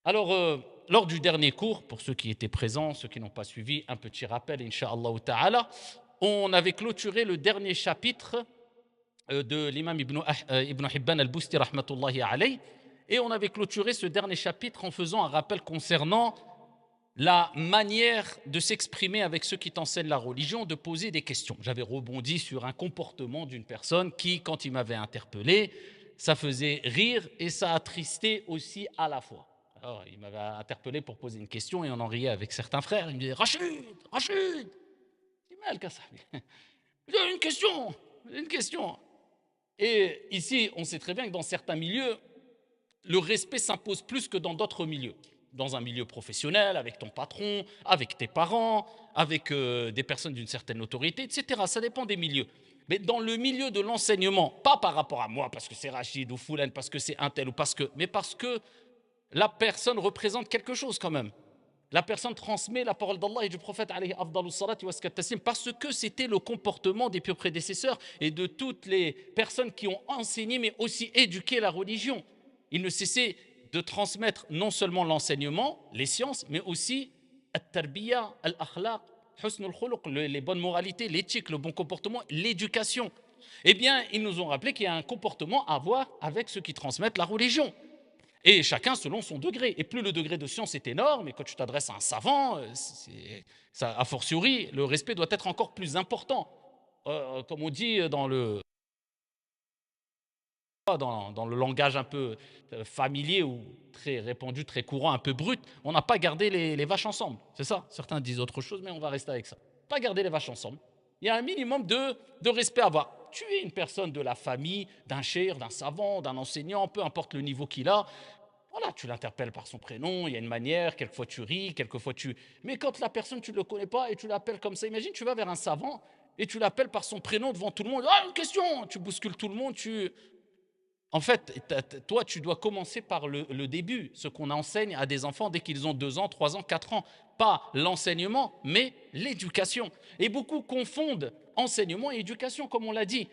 Alors, lors du dernier cours, pour ceux qui étaient présents, ceux qui n'ont pas suivi, un petit rappel, Inch'Allah ta'ala, on avait clôturé le dernier chapitre de l'imam Ibn Hibban al-Busti, rahmatullahi alayh, et on avait clôturé ce dernier chapitre en faisant un rappel concernant la manière de s'exprimer avec ceux qui t'enseignent la religion, de poser des questions. J'avais rebondi sur un comportement d'une personne qui, quand il m'avait interpellé, ça faisait rire et ça attristait aussi à la fois. Alors, il m'avait interpellé pour poser une question et on en riait avec certains frères. Il me disait Rachid, Rachid, c'est mal qu'à ça. J'ai une question. Et ici, on sait très bien que dans certains milieux, le respect s'impose plus que dans d'autres milieux. Dans un milieu professionnel, avec ton patron, avec tes parents, avec des personnes d'une certaine autorité, etc. Ça dépend des milieux. Mais dans le milieu de l'enseignement, pas par rapport à moi, parce que c'est Rachid ou Foulan, parce que c'est un tel ou parce que, mais parce que la personne représente quelque chose quand même. La personne transmet la parole d'Allah et du prophète parce que c'était le comportement des pieux prédécesseurs et de toutes les personnes qui ont enseigné mais aussi éduqué la religion. Ils ne cessaient de transmettre non seulement l'enseignement, les sciences, mais aussi at-tarbiya, al-akhlaq, les bonnes moralités, l'éthique, le bon comportement, l'éducation. Eh bien, ils nous ont rappelé qu'il y a un comportement à avoir avec ceux qui transmettent la religion. Et chacun selon son degré. Et plus le degré de science est énorme, et quand tu t'adresses à un savant, ça, a fortiori, le respect doit être encore plus important. Comme on dit dans le langage un peu familier ou très répandu, très courant, un peu brut, on n'a pas gardé les vaches ensemble. C'est ça. Certains disent autre chose, mais on va rester avec ça. Pas garder les vaches ensemble. Il y a un minimum de respect à avoir. Tu es une personne de la famille, d'un cheikh, d'un savant, d'un enseignant, peu importe le niveau qu'il a. Voilà, tu l'interpelles par son prénom, il y a une manière, quelquefois tu ris, quelquefois tu... Mais quand la personne, tu ne le connais pas et tu l'appelles comme ça, imagine, tu vas vers un savant et tu l'appelles par son prénom devant tout le monde. Ah, une question. Tu bouscules tout le monde, tu... En fait, toi, tu dois commencer par le début, ce qu'on enseigne à des enfants dès qu'ils ont 2 ans, 3 ans, 4 ans. Pas l'enseignement, mais l'éducation. Et beaucoup confondent enseignement et éducation, comme on l'a dit.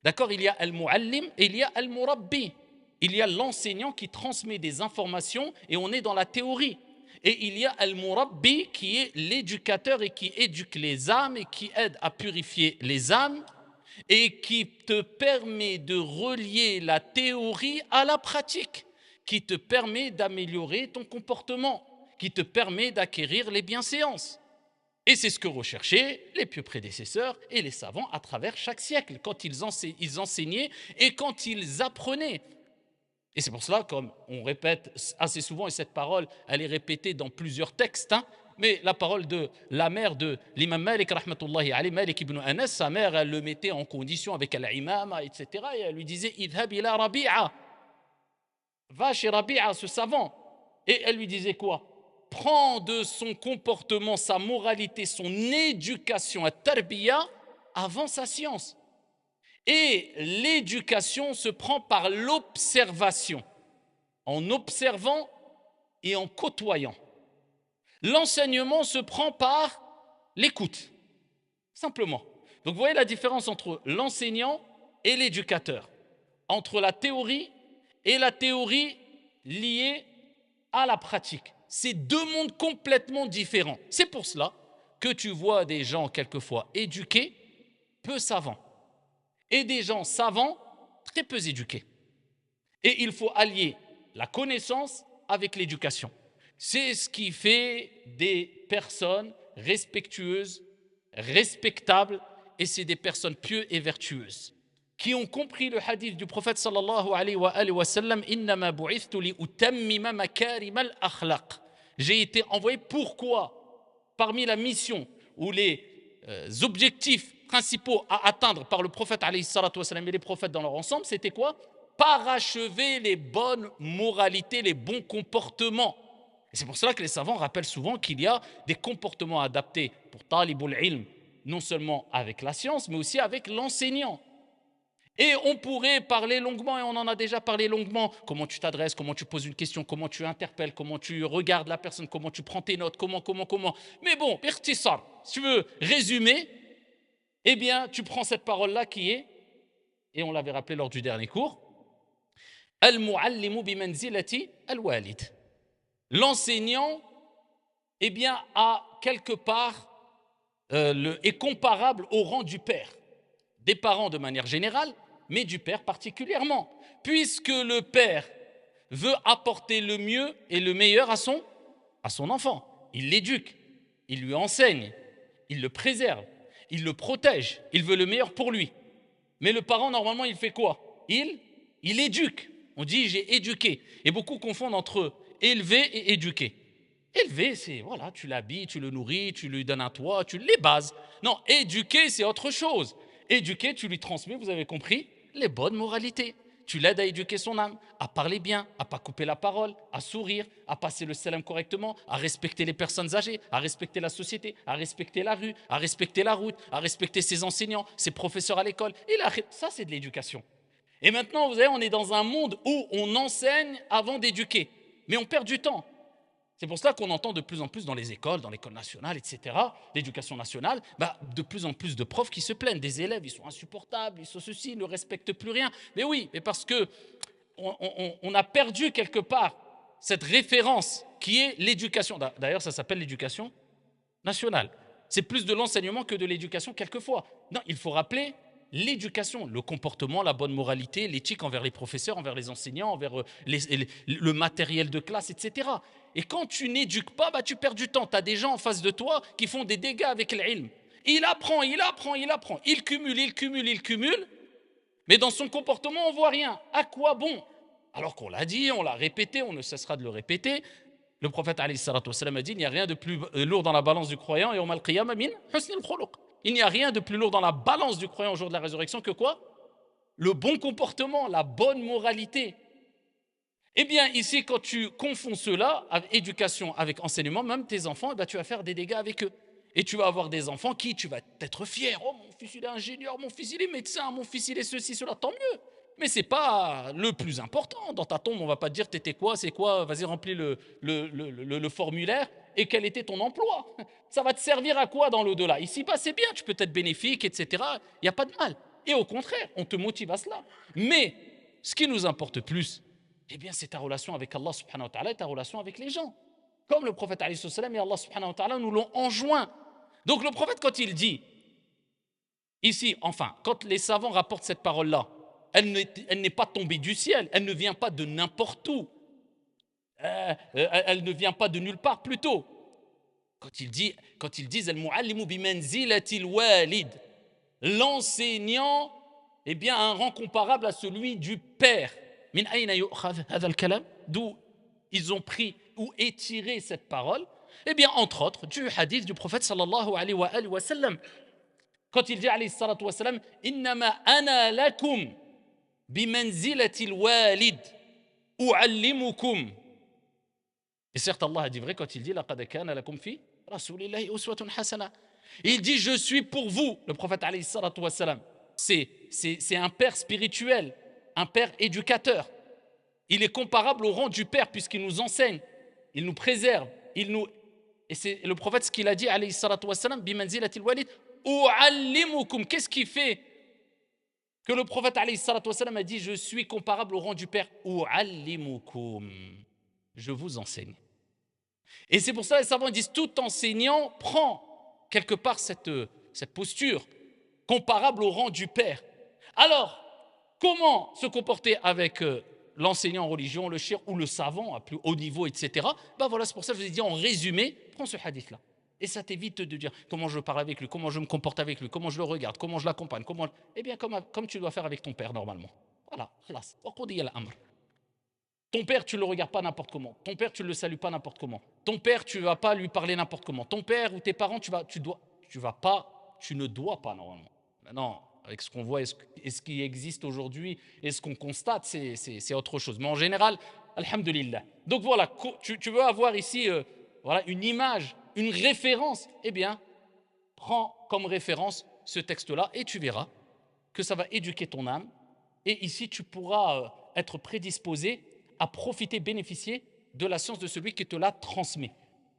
D'accord, il y a al-muallim et il y a al-murabbi. Il y a l'enseignant qui transmet des informations et on est dans la théorie. Et il y a al-murabbi qui est l'éducateur et qui éduque les âmes et qui aide à purifier les âmes et qui te permet de relier la théorie à la pratique, qui te permet d'améliorer ton comportement, qui te permet d'acquérir les bienséances. Et c'est ce que recherchaient les pieux prédécesseurs et les savants à travers chaque siècle, quand ils enseignaient et quand ils apprenaient. Et c'est pour cela, comme on répète assez souvent, et cette parole, elle est répétée dans plusieurs textes, mais la parole de la mère de l'imam Malik, rahmatullahi alayhi, Malik ibn Anas, sa mère, elle le mettait en condition avec l'imama, etc. Et elle lui disait, idhab ila Rabi'a, va chez Rabi'a, ce savant. Et elle lui disait quoi? Prends de son comportement, sa moralité, son éducation à tarbiya avant sa science. Et l'éducation se prend par l'observation, en observant et en côtoyant. L'enseignement se prend par l'écoute, simplement. Donc vous voyez la différence entre l'enseignant et l'éducateur, entre la théorie et la théorie liée à la pratique. C'est deux mondes complètement différents. C'est pour cela que tu vois des gens quelquefois éduqués, peu savants, et des gens savants, très peu éduqués. Et il faut allier la connaissance avec l'éducation. C'est ce qui fait des personnes respectueuses, respectables, et c'est des personnes pieuses et vertueuses qui ont compris le hadith du prophète sallallahu alayhi wa sallam, innama bu'ithtu li utammima makarim al-akhlaq. J'ai été envoyé pourquoi? Parmi la mission ou les objectifs principaux à atteindre par le prophète alayhi salatu wa sallam et les prophètes dans leur ensemble, c'était quoi? Parachever les bonnes moralités, les bons comportements. Et c'est pour cela que les savants rappellent souvent qu'il y a des comportements adaptés pour talibul ilm, non seulement avec la science, mais aussi avec l'enseignant. Et on pourrait parler longuement, et on en a déjà parlé longuement, comment tu t'adresses, comment tu poses une question, comment tu interpelles, comment tu regardes la personne, comment tu prends tes notes, comment. Mais bon, irtisar, si tu veux résumer, eh bien, tu prends cette parole-là qui est, et on l'avait rappelé lors du dernier cours, al-muallimu bimanzilati al-walid. l'enseignant, eh bien, a quelque part, est comparable au rang du père, des parents de manière générale, mais du père particulièrement, puisque le père veut apporter le mieux et le meilleur à son enfant. Il l'éduque, il lui enseigne, il le préserve, il le protège, il veut le meilleur pour lui. Mais le parent, normalement, il fait quoi? Il éduque. On dit j'ai éduqué. Et beaucoup confondent entre élever et éduquer. Élever, c'est voilà, tu l'habilles, tu le nourris, tu lui donnes un toit, tu les bases. Non, éduquer, c'est autre chose. Éduquer, tu lui transmets, vous avez compris, les bonnes moralités. Tu l'aides à éduquer son âme, à parler bien, à pas couper la parole, à sourire, à passer le salam correctement, à respecter les personnes âgées, à respecter la société, à respecter la rue, à respecter la route, à respecter ses enseignants, ses professeurs à l'école. Ça, c'est de l'éducation. Et maintenant, vous savez, on est dans un monde où on enseigne avant d'éduquer. Mais on perd du temps. C'est pour cela qu'on entend de plus en plus dans les écoles, dans l'école nationale, etc., l'éducation nationale, de plus en plus de profs qui se plaignent. Des élèves, ils sont insupportables, ils sont ceci, ils ne respectent plus rien. Mais oui, mais parce que on a perdu quelque part cette référence qui est l'éducation. D'ailleurs, ça s'appelle l'éducation nationale. C'est plus de l'enseignement que de l'éducation quelquefois. Non, il faut rappeler l'éducation, le comportement, la bonne moralité, l'éthique envers les professeurs, envers les enseignants, envers le matériel de classe, etc. Et quand tu n'éduques pas, tu perds du temps. Tu as des gens en face de toi qui font des dégâts avec l'ilm. Il apprend, il apprend, il apprend. Il cumule, il cumule, il cumule. Mais dans son comportement, on ne voit rien. À quoi bon? Alors qu'on l'a dit, on l'a répété, on ne cessera de le répéter. Le prophète alayhi salatu wassalam a dit, il n'y a rien de plus lourd dans la balance du croyant et il n'y a rien de plus lourd dans la balance du croyant au jour de la résurrection que quoi? Le bon comportement, la bonne moralité. Eh bien, ici, quand tu confonds cela, avec éducation, avec enseignement, même tes enfants, tu vas faire des dégâts avec eux. Et tu vas avoir des enfants qui, tu vas être fier. Oh, mon fils, il est ingénieur, mon fils, il est médecin, mon fils, il est ceci, cela, tant mieux. Mais ce n'est pas le plus important. Dans ta tombe, on ne va pas te dire, t'étais quoi, c'est quoi, vas-y, remplis le formulaire et quel était ton emploi. Ça va te servir à quoi dans l'au-delà? Ici, c'est bien, tu peux être bénéfique, etc. Il n'y a pas de mal. Et au contraire, on te motive à cela. Mais ce qui nous importe plus, eh bien, c'est ta relation avec Allah subhanahu wa ta'ala et ta relation avec les gens. Comme le prophète alayhi salam et Allah subhanahu wa ta'ala nous l'ont enjoint. Donc le prophète, quand il dit, ici, enfin, quand les savants rapportent cette parole-là, elle n'est pas tombée du ciel, elle ne vient pas de n'importe où, elle ne vient pas de nulle part plutôt. Quand ils disent al-mu'allimu bimanzilatil walid, l'enseignant, eh bien, a un rang comparable à celui du père. Min ayna yu'khadh hadha al-kalam, d'où ils ont pris ou étiré cette parole? Eh bien, entre autres, du hadith du prophète sallallahu alayhi wa sallam. Quand il dit alayhi salatu wa sallam, innama ana lakum bimanzilatil walid u'allimukum. Et certes, Allah a dit vrai quand il dit laqad kana lakum fi rasulillahi uswatun hasana. Il dit je suis pour vous, le prophète alayhi salatu wa sallam. C'est un père spirituel, un père éducateur. Il est comparable au rang du père puisqu'il nous enseigne, il nous préserve, et c'est le prophète ce qu'il a dit alayhi salatu wassalam bimanzilatil walid u'allimukum. Qu'est-ce qui fait que le prophète alayhi salatu wassalam a dit je suis comparable au rang du père? U'allimukum, je vous enseigne. Et c'est pour ça que les savants disent tout enseignant prend quelque part cette posture comparable au rang du père. Alors, comment se comporter avec l'enseignant en religion, le cheikh ou le savant à plus haut niveau, etc. Voilà, c'est pour ça que je vous ai dit en résumé, prends ce hadith-là. Et ça t'évite de dire comment je parle avec lui, comment je me comporte avec lui, comment je le regarde, comment je l'accompagne, Eh bien, comme tu dois faire avec ton père normalement. Voilà, khalas. Ton père, tu ne le regardes pas n'importe comment. Ton père, tu ne le salues pas n'importe comment. Ton père, tu ne vas pas lui parler n'importe comment. Ton père ou tes parents, tu ne dois pas normalement. Maintenant, avec ce qu'on voit et ce qui existe aujourd'hui et ce qu'on constate, c'est autre chose. Mais en général, alhamdulillah. Donc voilà, tu veux avoir ici voilà, une image, une référence, eh bien, prends comme référence ce texte-là et tu verras que ça va éduquer ton âme. Et ici, tu pourras être prédisposé à profiter, bénéficier de la science de celui qui te la transmet.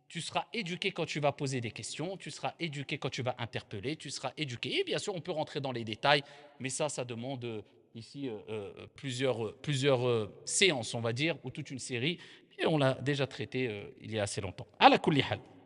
Tu seras éduqué quand tu vas poser des questions, tu seras éduqué quand tu vas interpeller, tu seras éduqué. Et bien sûr, on peut rentrer dans les détails, mais ça demande ici plusieurs séances, on va dire, ou toute une série. et on l'a déjà traité il y a assez longtemps. À la kulli hal.